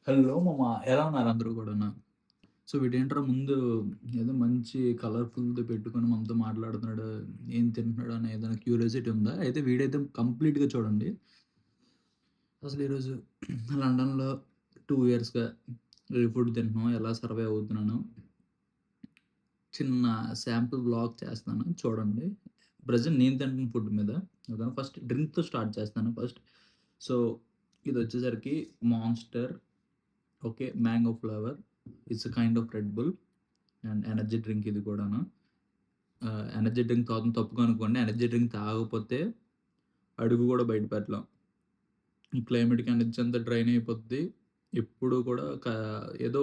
Hello మామ. ఎలా ఉన్నారు అందరూ కూడాను? సో వీడేంట్రా ముందు ఏదో మంచి కలర్‌ఫుల్‌ది పెట్టుకొని మనతో మాట్లాడుతున్నాడు. ఏం తింటున్నాడు అనే ఏదైనా క్యూరియాసిటీ ఉందా? అయితే వీడైతే కంప్లీట్‌గా చూడండి. అసలు ఈరోజు లండన్‌లో 2 ఇయర్స్‌గా ఈ ఫుడ్ తింటున్నాం. ఎలా సర్వైవ్ అవుతున్నాను. చిన్న శాంపుల్ వ్లాగ్ చేస్తున్నాను చూడండి. ప్రెజెంట్ నేను తింటున్న ఫుడ్ మీద. ఓకేనా. ఫస్ట్ డ్రింక్‌తో స్టార్ట్ చేస్తాను ఫస్ట్. సో ఇదొచ్చేసరికి Monster. Okay. Mango flavour. It's a kind of Red Bull. And energy drink ఇది కూడాను. ఎనర్జీ డ్రింక్ తాగడం తప్పుగా అనుకోండి. ఎనర్జీ డ్రింక్ తాగకపోతే అడుగు గూడా బయట పెట్టలేం. ఈ క్లైమేట్‌కి ఎనర్జీ అంతా డ్రైన్ అయిపోద్ది. ఎప్పుడు కూడా ఏదో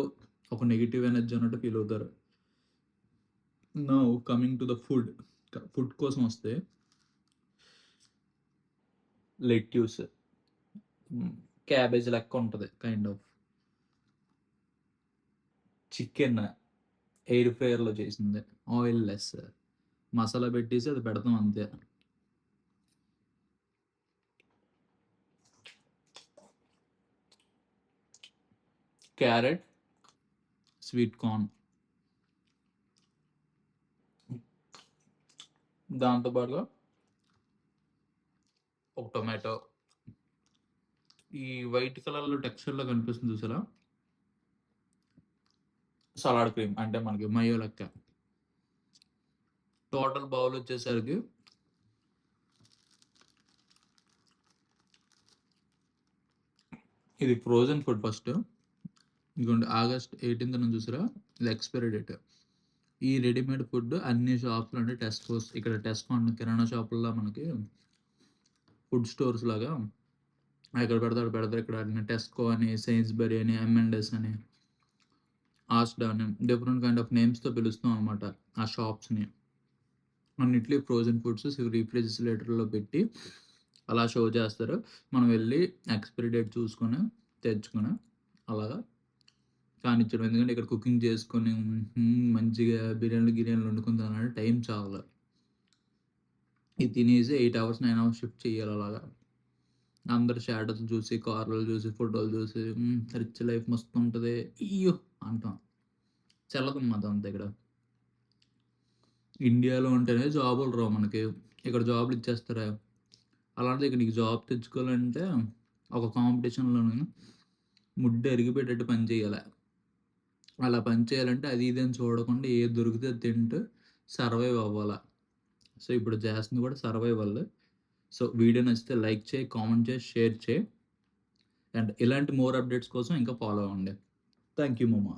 ఒక నెగెటివ్ ఎనర్జీ అన్నట్టు ఫీల్ అవుతారు. Now coming to the food. Food కోసం వస్తే లెట్యూస్. క్యాబేజ్ లెక్క ఉంటది కైండ్ ఆఫ్. చికెన్ ఎయిర్ ఫ్రైయర్‌లో చేసింది. Oil less. మసాలా పెట్టేసి అది పెడతాం అంతే. Carrot, sweet corn. దాంతో పాటుగా ఒక టొమాటో. ఈ వైట్ కలర్‌లో టెక్స్చర్‌లో కనిపిస్తుంది చూసారా? సలాడ్ క్రీమ్ అంటే మనకి మయో లెక్క. టోటల్ బౌల్ వచ్చేసరికి ఇది ఫ్రోజన్ ఫుడ్ ఫస్ట్. ఇదిగోండి ఆగస్ట్ 18థ్ చూసారా? ఇది ఎక్స్‌పైరీ డేట్. ఈ రెడీమేడ్ ఫుడ్ అన్ని షాప్స్‌లో అంటే టెస్కోస్ ఇక్కడ టెస్కో అండ్ కిరాణా షాపుల్లో మనకి ఫుడ్ స్టోర్స్ లాగా ఎక్కడ పెడితే అక్కడ పెడతారు. ఇక్కడ అన్ని టెస్కో అని, సెయిన్స్‌బరీ అని, ఎమ్&ఎస్ అని, ఆస్డా అని డిఫరెంట్ కైండ్ ఆఫ్ నేమ్స్‌తో పిలుస్తాం అనమాట ఆ షాప్స్‌ని. అన్నిట్లి ఫ్రోజన్ ఫుడ్స్ రిఫ్రిజిరేటర్‌లో పెట్టి అలా షో చేస్తారు. మనం వెళ్లి ఎక్స్‌పైరీ డేట్ చూసుకొని తెచ్చుకొని అలాగా కానిచ్చడం. ఎందుకంటే ఇక్కడ కుకింగ్ చేసుకొని మంచిగా బిర్యానీలు వండుకొని తినాలంటే టైం చాలు. ఇది తినేసి 8 అవర్స్, 9 అవర్స్ షిఫ్ట్ చేయాలి అలాగా. అందరు స్టేటస్‌లు చూసి, కార్‌లు చూసి, ఫోటోలు చూసి రిచ్ లైఫ్ మస్తుంటది. ఇయ్యో! అంటాం. చెల్లదనమాట అంతా ఇక్కడ. ఇండియాలో ఉంటేనే జాబులు రావు మనకి. ఇక్కడ జాబ్‌లు ఇచ్చేస్తారా? అలాంటిది ఇక్కడ నీకు జాబ్ తెచ్చుకోవాలంటే ఒక కాంపిటీషన్‌లోని ముడ్డు అరిగిపోయేటట్టు పని చేయాల. అలా పని చేయాలంటే అది ఇది అని చూడకుండా ఏది దొరికితే అది తింటూ సర్వైవ్ అవ్వాల. సో, ఇప్పుడు చేస్తుంది కూడా సర్వైవల్. సో, వీడియో నచ్చితే లైక్ చేయి, కామెంట్ చేయి, షేర్ చేయి. అండ్ ఇలాంటి మోర్ అప్డేట్స్ కోసం ఇంకా ఫాలో అవ్వండి. థాంక్ యూ మామ.